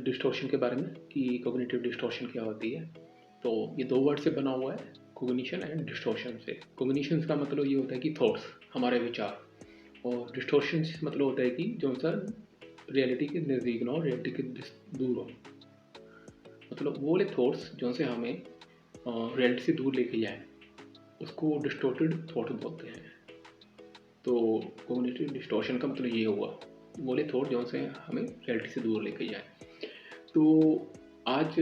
Distortion के बारे में कि कॉग्निटिव डिस्टॉर्शन क्या होती है। तो ये 2 वर्ड से बना हुआ है, कॉग्निशन एंड डिस्टॉर्शन से। कॉग्निशंस का मतलब ये होता है कि थॉट्स, हमारे विचार, और डिस्टॉर्शन से मतलब होता है कि जो सर रियलिटी के नज़दीक ना हो, रियलिटी के दूर हो। मतलब वो वाले थॉट्स जो से हमें रियलिटी से दूर लेके जाए, उसको डिस्टॉर्टेड थॉट बोलते हैं। तो कॉग्निटिव डिस्टॉर्शन का मतलब ये हुआ, वो वाले थॉट जो से हमें रियलिटी से दूर लेके जाए। तो आज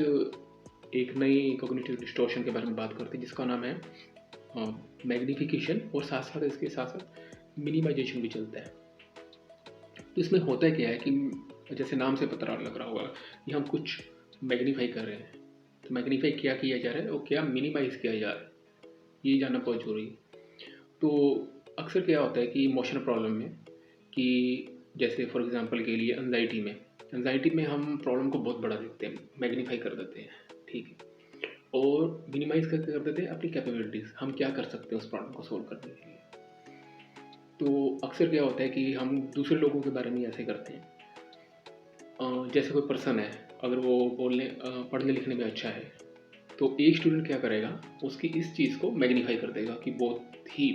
एक नई कॉग्निटिव डिस्टॉर्शन के बारे में बात करते हैं जिसका नाम है मैग्निफिकेशन, और साथ साथ इसके साथ साथ मिनिमाइजेशन भी चलता है। तो इसमें होता है क्या है कि जैसे नाम से पता लग रहा होगा कि हम कुछ मैग्नीफाई कर रहे हैं। तो मैग्नीफाई क्या किया जा रहा है और क्या मिनिमाइज किया जा रहा है, ये जानना बहुत जरूरी है। तो अक्सर क्या होता है कि इमोशनल प्रॉब्लम में, कि जैसे फॉर एग्जांपल के लिए एंजाइटी में हम प्रॉब्लम को बहुत बड़ा देखते हैं, मैग्नीफाई कर देते हैं, ठीक है, और मिनिमाइज करके कर देते हैं अपनी कैपेबिलिटीज़, हम क्या कर सकते हैं उस प्रॉब्लम को सोल्व करने के लिए। तो अक्सर क्या होता है कि हम दूसरे लोगों के बारे में ऐसे करते हैं। जैसे कोई पर्सन है, अगर वो पढ़ने लिखने में अच्छा है, तो एक स्टूडेंट क्या करेगा, उसकी इस चीज़ को मैग्नीफाई कर देगा कि बहुत ही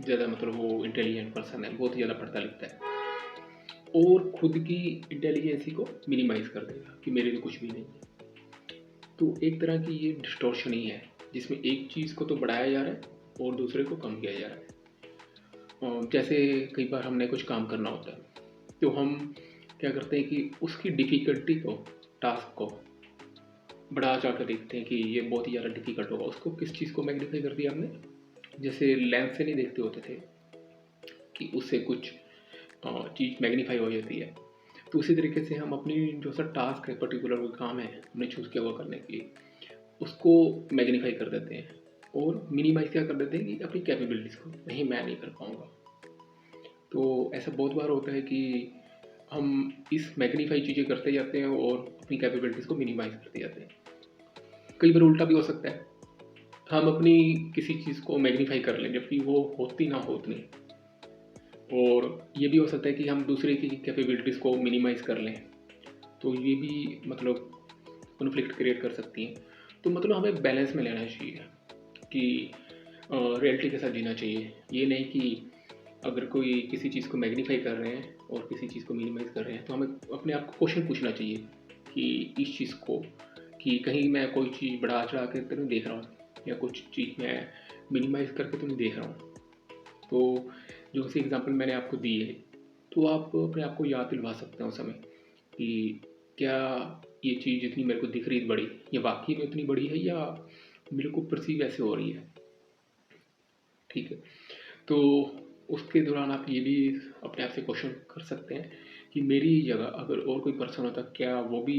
ज़्यादा मतलब वो इंटेलिजेंट पर्सन है, बहुत ही ज़्यादा पढ़ता लिखता है, और खुद की इंटेलिजेंसी को मिनिमाइज कर देगा कि मेरे लिए कुछ भी नहीं है। तो एक तरह की ये डिस्टॉर्शन ही है, जिसमें एक चीज़ को तो बढ़ाया जा रहा है और दूसरे को कम किया जा रहा है। जैसे कई बार हमने कुछ काम करना होता है, तो हम क्या करते हैं कि उसकी डिफ़िकल्टी को, टास्क को बढ़ा चढ़ा कर देखते हैं कि ये बहुत ही ज़्यादा डिफ़िकल्ट होगा। उसको किस चीज़ को मैग्नीफाई कर दिया हमने, जैसे लेंस से नहीं देखते होते थे कि उससे कुछ चीज़ मैग्नीफाई हो जाती है। तो उसी तरीके से हम अपनी जो सा टास्क है, पर्टिकुलर कोई काम है हमने चूज़ किया हुआ करने के लिए, उसको मैग्नीफाई कर देते हैं और मिनिमाइज क्या कर देते हैं कि अपनी कैपेबिलिटीज़ को, नहीं मैं नहीं कर पाऊँगा। तो ऐसा बहुत बार होता है कि हम इस मैग्नीफाई चीज़ें करते जाते हैं और अपनी कैपेबिलिटीज़ को मिनिमाइज करते जाते हैं। कई बार उल्टा भी हो सकता है, हम अपनी किसी चीज़ को मैग्नीफाई कर लें जबकि वो होती ना हो उतनी, और ये भी हो सकता है कि हम दूसरे की कैपेबिलिटीज़ को मिनिमाइज कर लें, तो ये भी मतलब कॉन्फ्लिक्ट क्रिएट कर सकती हैं। तो मतलब हमें बैलेंस में लेना चाहिए कि रियलिटी के साथ जीना चाहिए। ये नहीं कि अगर कोई किसी चीज़ को मैग्नीफाई कर रहे हैं और किसी चीज़ को मिनिमाइज कर रहे हैं, तो हमें अपने आप को क्वेश्चन पूछना चाहिए कि इस चीज़ को, कि कहीं मैं कोई चीज़ बढ़ा चढ़ा के तो नहीं देख रहा हूँ, या कुछ चीज़ मैं मिनिमाइज करके तो नहीं देख रहा हूँ। तो जो सी एग्जांपल मैंने आपको दी है, तो आप अपने आप को याद दिलवा सकते हैं उस समय कि क्या ये चीज़ जितनी मेरे को दिख रही है बड़ी, ये वाकई में उतनी बड़ी है या मेरे को परसीव ऐसे हो रही है, ठीक है। तो उसके दौरान आप ये भी अपने आप से क्वेश्चन कर सकते हैं कि मेरी जगह अगर और कोई पर्सन होता, क्या वो भी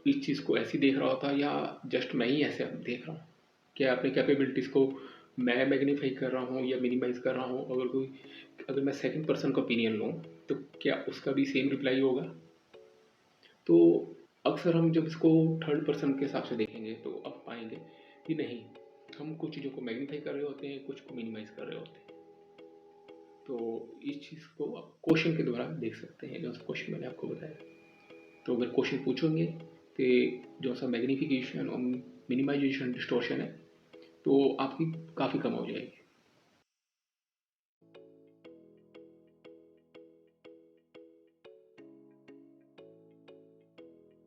इस चीज़ को ऐसे देख रहा होता या जस्ट मैं ही ऐसे देख रहा हूँ। क्या अपनी कैपेबिलिटीज़ को मैं मैग्नीफाई कर रहा हूँ या मिनिमाइज कर रहा हूँ। अगर मैं सेकंड पर्सन का ओपिनियन लूँ, तो क्या उसका भी सेम रिप्लाई होगा। तो अक्सर हम जब इसको थर्ड पर्सन के हिसाब से देखेंगे तो अब पाएंगे कि नहीं, हम कुछ चीज़ों को मैग्नीफाई कर रहे होते हैं, कुछ को मिनिमाइज कर रहे होते हैं। तो इस चीज़ को आप क्वेश्चन के द्वारा देख सकते हैं, जो क्वेश्चन मैंने आपको बताया। तो अगर क्वेश्चन पूछोगे कि जो सा मैग्नीफिकेशन और मिनिमाइजेशन डिस्टॉर्शन है, तो आपकी काफ़ी कम हो जाएगी।